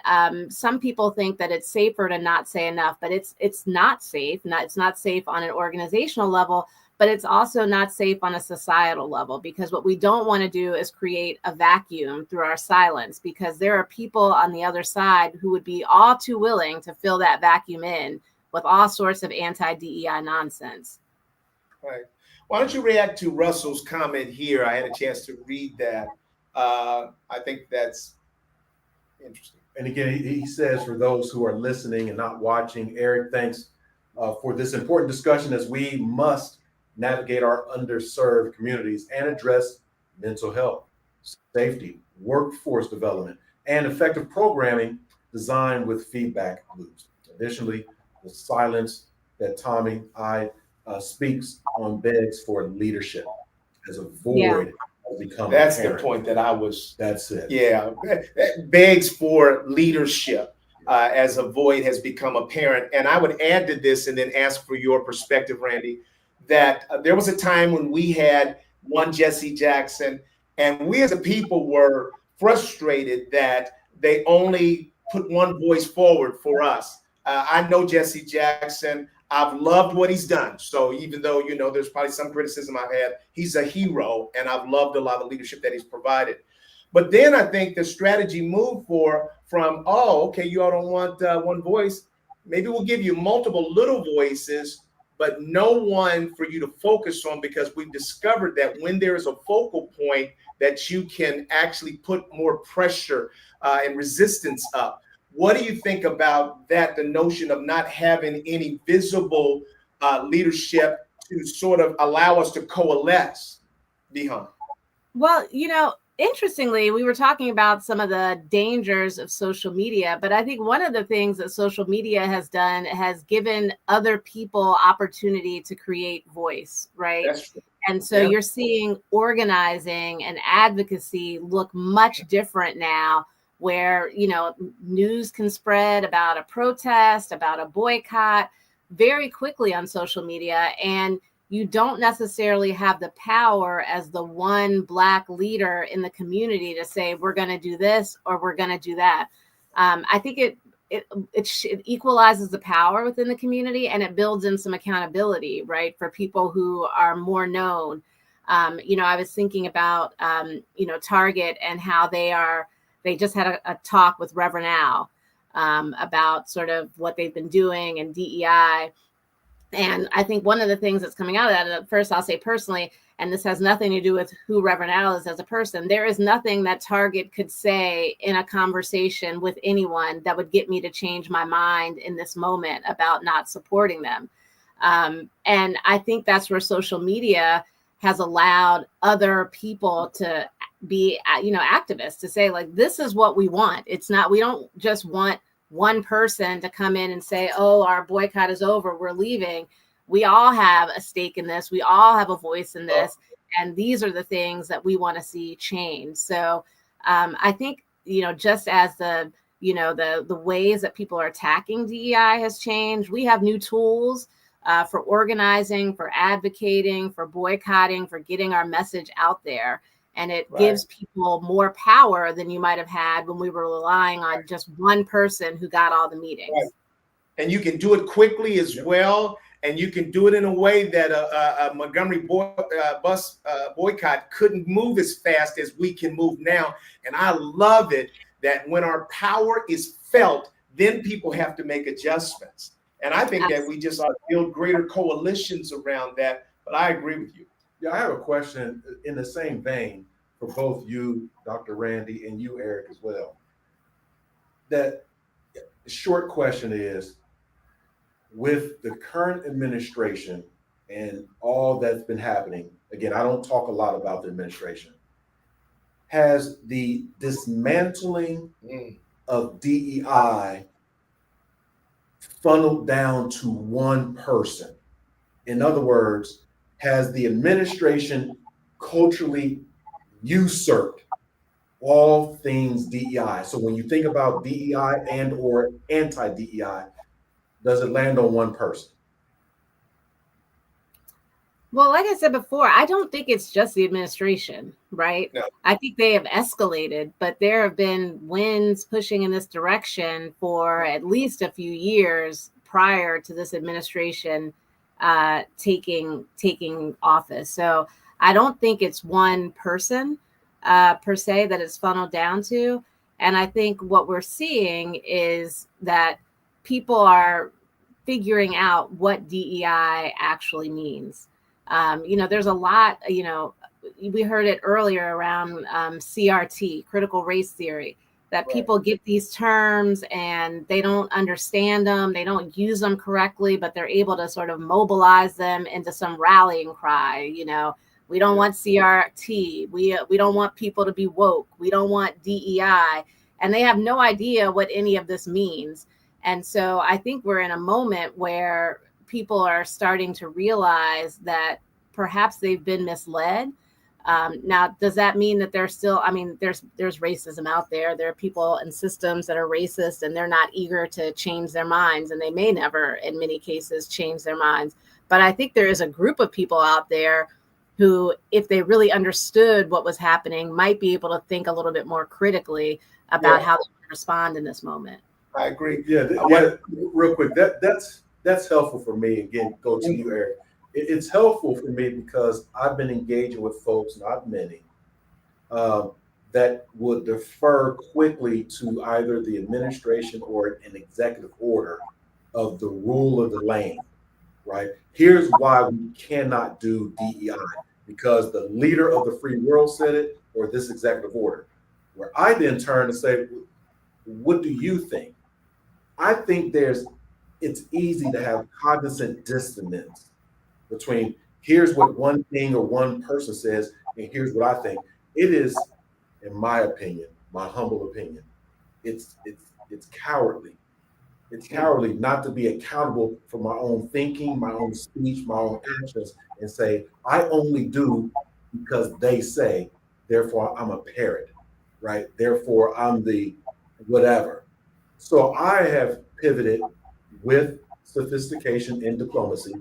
some people think that it's safer to not say enough, but it's not safe. It's not safe on an organizational level, but it's also not safe on a societal level, because what we don't want to do is create a vacuum through our silence, because there are people on the other side who would be all too willing to fill that vacuum in with all sorts of anti-DEI nonsense. Right. Why don't you react to Russell's comment here? I had a chance to read that. I think that's interesting. And again, he says, for those who are listening and not watching, Eric, thanks for this important discussion, as we must navigate our underserved communities and address mental health, safety, workforce development, and effective programming designed with feedback loops. Additionally, the silence that Tommy I speaks on begs for leadership as a Yeah. void has become That's the apparent. point that I was. That's it. Yeah, that begs for leadership as a void has become apparent. And I would add to this and then ask for your perspective, Randy, that there was a time when we had one Jesse Jackson, and we as a people were frustrated that they only put one voice forward for us. I know Jesse Jackson. I've loved what he's done. So even though, there's probably some criticism I've had, he's a hero, and I've loved a lot of leadership that he's provided. But then I think the strategy moved from, oh, okay, you all don't want one voice. Maybe we'll give you multiple little voices, but no one for you to focus on, because we've discovered that when there is a focal point that you can actually put more pressure and resistance up. What do you think about that, the notion of not having any visible leadership to sort of allow us to coalesce behind? Well, interestingly, we were talking about some of the dangers of social media, but I think one of the things that social media has done has given other people opportunity to create voice, right? That's true. And so you're seeing organizing and advocacy look much different now, where, news can spread about a protest, about a boycott very quickly on social media. And you don't necessarily have the power as the one Black leader in the community to say, we're going to do this or we're going to do that. I think it equalizes the power within the community, and it builds in some accountability, right, for people who are more known. I was thinking about, Target and how they just had a talk with Reverend Al about sort of what they've been doing and DEI. And I think one of the things that's coming out of that, and first I'll say personally, and this has nothing to do with who Reverend Al is as a person, there is nothing that Target could say in a conversation with anyone that would get me to change my mind in this moment about not supporting them. And I think that's where social media has allowed other people to be, activists, to say, like, this is what we want. It's not, we don't just want one person to come in and say, oh, our boycott is over, we're leaving. We all have a stake in this. We all have a voice in this. And these are the things that we want to see change. So I think, just as the ways that people are attacking DEI has changed, we have new tools for organizing, for advocating, for boycotting, for getting our message out there. And it gives people more power than you might have had when we were relying on just one person who got all the meetings. Right. And you can do it quickly as well. And you can do it in a way that a Montgomery bus boycott couldn't move as fast as we can move now. And I love it that when our power is felt, then people have to make adjustments. And I think that we just ought to build greater coalitions around that. But I agree with you. Yeah, I have a question in the same vein for both you, Dr. Randy, and you, Eric, as well. That short question is, with the current administration and all that's been happening, again, I don't talk a lot about the administration, has the dismantling of DEI funneled down to one person? In other words, has the administration culturally usurped all things DEI? So when you think about DEI and or anti-DEI, does it land on one person? Well, like I said before, I don't think it's just the administration, right? No. I think they have escalated, but there have been winds pushing in this direction for at least a few years prior to this administration taking office. So I don't think it's one person per se that it's funneled down to. And I think what we're seeing is that people are figuring out what DEI actually means. There's a lot, we heard it earlier around CRT, critical race theory, that people get these terms and they don't understand them, they don't use them correctly, but they're able to sort of mobilize them into some rallying cry. We don't want CRT, we don't want people to be woke, we don't want DEI. and they have no idea what any of this means. And so I think we're in a moment where people are starting to realize that perhaps they've been misled. Now, does that mean that there's still, I mean, there's racism out there. There are people and systems that are racist and they're not eager to change their minds, and they may never, in many cases, change their minds. But I think there is a group of people out there who, if they really understood what was happening, might be able to think a little bit more critically about how they respond in this moment. I agree. Yeah, real quick, that's helpful for me. Again, go to you, Eric. It's helpful for me because I've been engaging with folks, not many, that would defer quickly to either the administration or an executive order of the rule of the land, right? Here's why we cannot do DEI, because the leader of the free world said it, or this executive order. Where I then turn and say, what do you think? I think it's easy to have cognizant dissonance between here's what one thing or one person says and here's what I think. It is, in my opinion, my humble opinion, it's cowardly. It's cowardly not to be accountable for my own thinking, my own speech, my own actions, and say, I only do because they say, therefore I'm a parrot, right? Therefore I'm the whatever. So I have pivoted with sophistication and diplomacy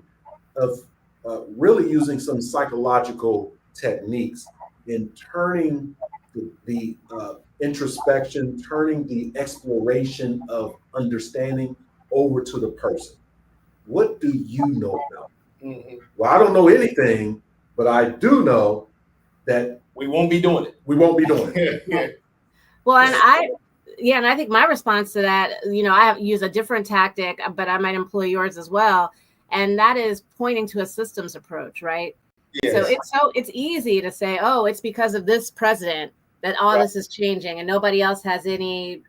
of really using some psychological techniques in turning the introspection, turning the exploration of understanding over to the person. What do you know about? Mm-hmm. Well, I don't know anything, but I do know that we won't be doing it. We won't be doing it. Well, and I think my response to that, I have used a different tactic, but I might employ yours as well. And that is pointing to a systems approach, right? Yes. So it's easy to say, oh, it's because of this president that all this is changing and nobody else has any,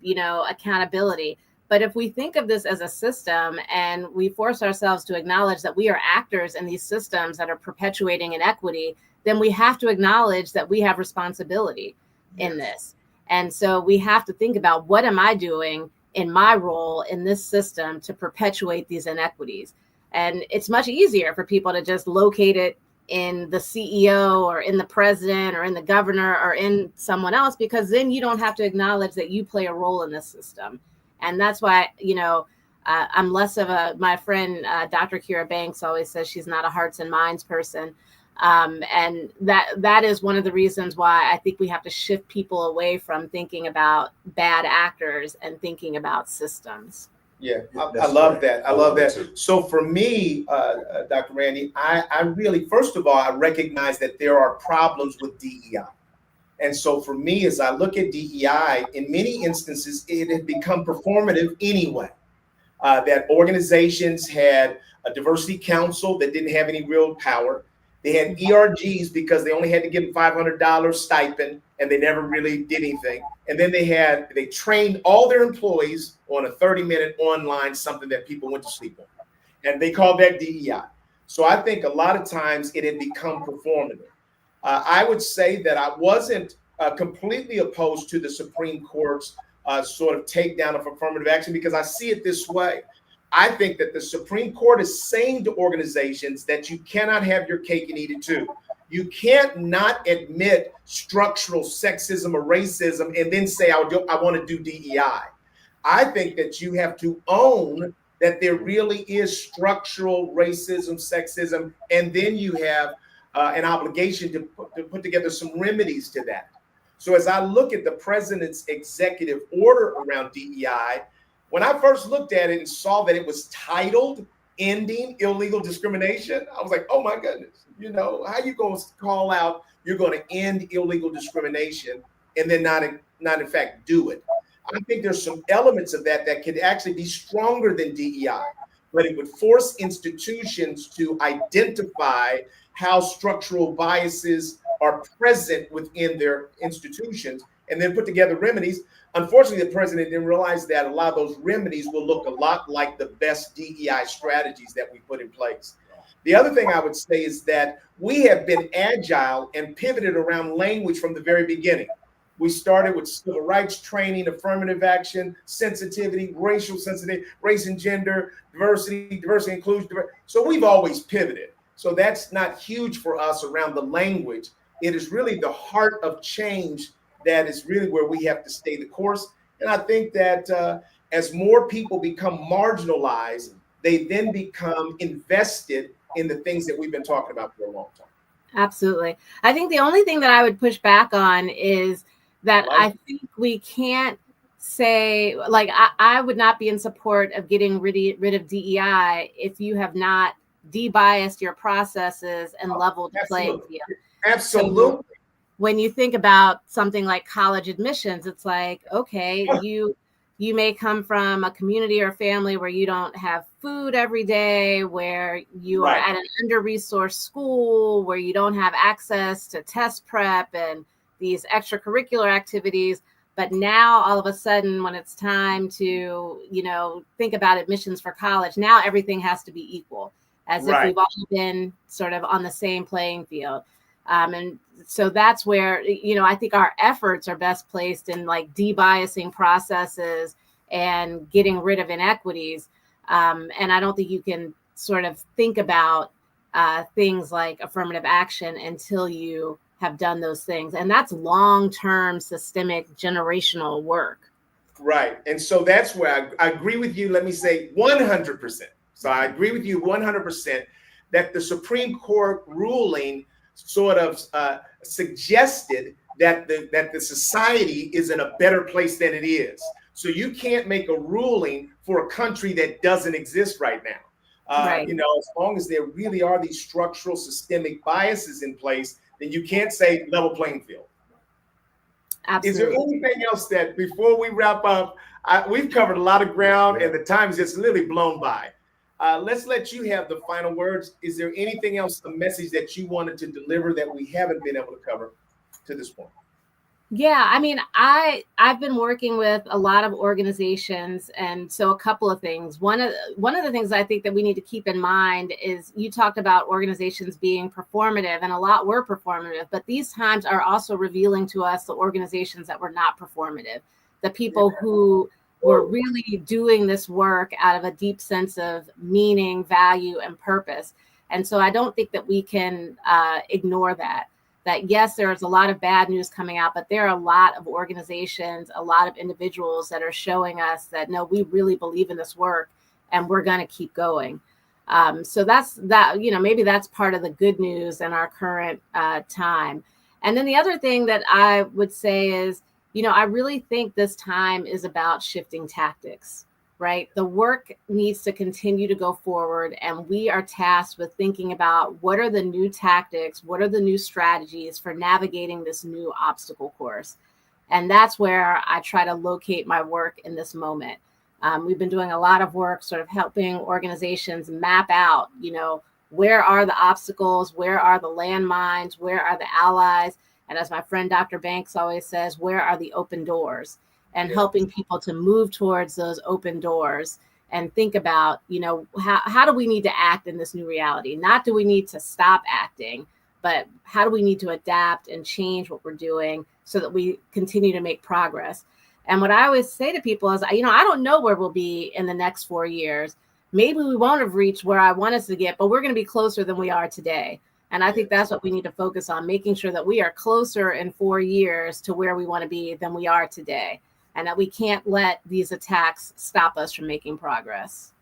accountability. But if we think of this as a system and we force ourselves to acknowledge that we are actors in these systems that are perpetuating inequity, then we have to acknowledge that we have responsibility in this. And so we have to think about, what am I doing in my role in this system to perpetuate these inequities? And it's much easier for people to just locate it in the CEO or in the president or in the governor or in someone else, because then you don't have to acknowledge that you play a role in this system. And that's why, I'm less of my friend, Dr. Kira Banks always says she's not a hearts and minds person. And that is one of the reasons why I think we have to shift people away from thinking about bad actors and thinking about systems. Yeah, I love that. I love that. So for me, Dr. Randy, I really, first of all, I recognize that there are problems with DEI. And so for me, as I look at DEI, in many instances, it had become performative anyway. That organizations had a diversity council that didn't have any real power. They had ERGs because they only had to give them $500 stipend and they never really did anything. And then they trained all their employees on a 30-minute online, something that people went to sleep on. And they called that DEI. So I think a lot of times it had become performative. I would say that I wasn't completely opposed to the Supreme Court's sort of takedown of affirmative action, because I see it this way. I think that the Supreme Court is saying to organizations that you cannot have your cake and eat it too. You can't not admit structural sexism or racism and then say, I want to do DEI. I think that you have to own that there really is structural racism, sexism, and then you have an obligation to put together some remedies to that. So as I look at the president's executive order around DEI, when I first looked at it and saw that it was titled Ending Illegal Discrimination, I was like, oh my goodness, how you going to call out you're going to end illegal discrimination and then not in fact do it? I think there's some elements of that could actually be stronger than DEI, but it would force institutions to identify how structural biases are present within their institutions and then put together remedies. Unfortunately, the president didn't realize that a lot of those remedies will look a lot like the best DEI strategies that we put in place. The other thing I would say is that we have been agile and pivoted around language from the very beginning. We started with civil rights training, affirmative action, sensitivity, racial sensitivity, race and gender, diversity, inclusion. So we've always pivoted. So that's not huge for us around the language. It is really the heart of change that is really where we have to stay the course. And I think that as more people become marginalized, they then become invested in the things that we've been talking about for a long time. Absolutely. I think the only thing that I would push back on is that I think we can't say, like, I would not be in support of getting rid of DEI if you have not de-biased your processes and leveled the playing field. Absolutely. So when you think about something like college admissions, it's like, okay, you may come from a community or family where you don't have food every day, where you are at an under-resourced school, where you don't have access to test prep and these extracurricular activities. But now all of a sudden, when it's time to, think about admissions for college, now everything has to be equal, as if we've all been sort of on the same playing field. And so that's where, I think our efforts are best placed in like de-biasing processes and getting rid of inequities. And I don't think you can sort of think about things like affirmative action until you have done those things. And that's long-term systemic generational work. Right. And so that's where I agree with you. Let me say 100%. So I agree with you 100% that the Supreme Court ruling sort of suggested that the society is in a better place than it is. So you can't make a ruling for a country that doesn't exist right now. As long as there really are these structural systemic biases in place, then you can't say level playing field. Absolutely. Is there anything else that, before we wrap up, we've covered a lot of ground and the time is just literally blown by. Let's let you have the final words. Is there anything else, a message that you wanted to deliver that we haven't been able to cover to this point? Yeah, I mean, I've been working with a lot of organizations, and so a couple of things. One of the things I think that we need to keep in mind is you talked about organizations being performative, and a lot were performative, but these times are also revealing to us the organizations that were not performative, the people who were really doing this work out of a deep sense of meaning, value, and purpose. And so I don't think that we can ignore that yes, there's a lot of bad news coming out, but there are a lot of organizations, a lot of individuals that are showing us that, no, we really believe in this work and we're going to keep going. So that's that, maybe that's part of the good news in our current time. And then the other thing that I would say is, I really think this time is about shifting tactics, right? The work needs to continue to go forward, and we are tasked with thinking about what are the new tactics, what are the new strategies for navigating this new obstacle course. And that's where I try to locate my work in this moment. We've been doing a lot of work sort of helping organizations map out, where are the obstacles, where are the landmines, where are the allies? And as my friend Dr. Banks always says, where are the open doors? And helping people to move towards those open doors and think about, how do we need to act in this new reality? Not do we need to stop acting, but how do we need to adapt and change what we're doing so that we continue to make progress? And what I always say to people is, I don't know where we'll be in the next 4 years. Maybe we won't have reached where I want us to get, but we're going to be closer than we are today. And I think that's what we need to focus on, making sure that we are closer in 4 years to where we want to be than we are today. And that we can't let these attacks stop us from making progress.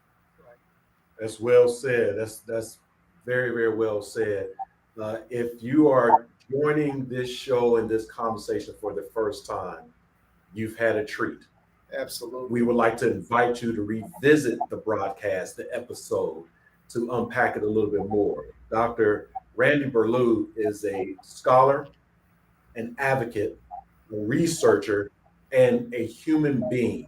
That's well said. That's very, very well said. If you are joining this show and this conversation for the first time, you've had a treat. Absolutely. We would like to invite you to revisit the broadcast, the episode, to unpack it a little bit more. Dr. Randy Berlew is a scholar, an advocate, a researcher, and a human being.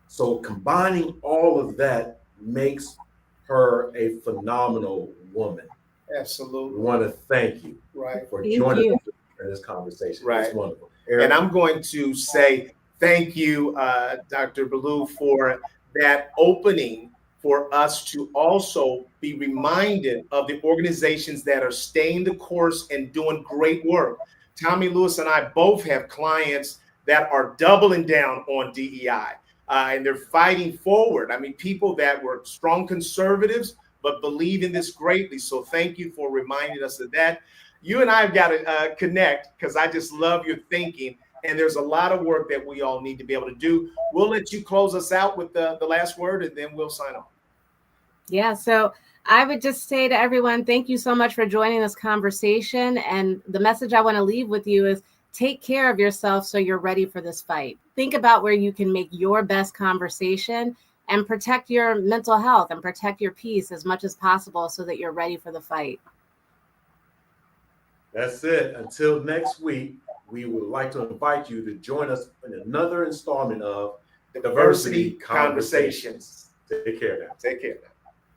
So combining all of that makes her a phenomenal woman. Absolutely. We want to thank you for joining us in this conversation. It's wonderful. Eric? And I'm going to say thank you, Dr. Berlew, for that opening for us to also be reminded of the organizations that are staying the course and doing great work. Tommy Lewis and I both have clients that are doubling down on DEI. And they're fighting forward. I mean, people that were strong conservatives, but believe in this greatly. So thank you for reminding us of that. You and I have got to connect, because I just love your thinking. And there's a lot of work that we all need to be able to do. We'll let you close us out with the last word, and then we'll sign off. Yeah, so I would just say to everyone, thank you so much for joining this conversation. And the message I want to leave with you is take care of yourself so you're ready for this fight. Think about where you can make your best conversation and protect your mental health and protect your peace as much as possible so that you're ready for the fight. That's it. Until next week, we would like to invite you to join us in another installment of Diversity Conversations. Take care now. Take care now.